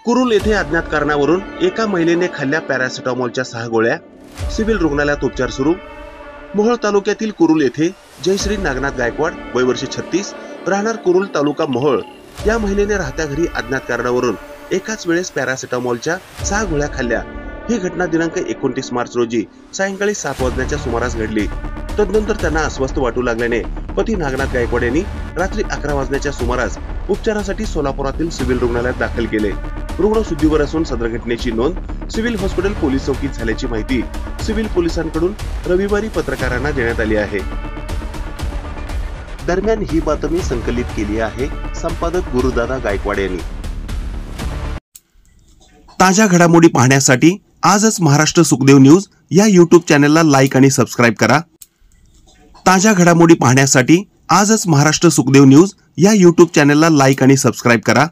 कुरुल येथे अज्ञात कारणावरून एका महिलेने खाल्ल्या पॅरासिटामॉलच्या 6 गोळ्या, सिव्हिल रुग्णालयात उपचार सुरू। मोहोळ तालुक्यातील कुरुल येथे जयश्री नागनाथ गायकवाड वय वर्ष 36 राहणार कुरुल तालुका मोहोळ या महिलेने राहत्या घरी अज्ञात कारणावरून एकाच वेळेस पॅरासिटामॉलच्या 6 गोळ्या खाल्ल्या। ही घटना दिनांक 29 मार्च रोजी सायंकाळी 7 वाजण्याच्या सुमारास घडली। तदनंतर त्यांना अस्वस्थ वाटू लागल्याने पती नागनाथ गायकवाड यांनी रात्री 11 वाजण्याच्या सुमारास उपचारासाठी सोलापुरातील सिव्हिल रुग्णालयात दाखल केले। रुग्ण शुद्धीवर असून सदर घटनेची नोंद सिव्हिल हॉस्पिटल पोलीस चौकीत झाल्याची माहिती सिव्हिल पोलिसांकडून रविवारी पत्रकारांना देण्यात आली आहे। दरम्यान ही बातमी संकलित केली आहे संपादक गुरुदादा गायकवाड यांनी। ताज्या घडामोडी पाहण्यासाठी आजच महाराष्ट्र सुखदेव न्यूज या YouTube चॅनलला लाईक आणि सबस्क्राईब करा। ताज्या घडामोडी पाहण्यासाठी आजच महाराष्ट्र सुखदेव न्यूज या YouTube चॅनलला लाईक आणि सबस्क्राईब करा।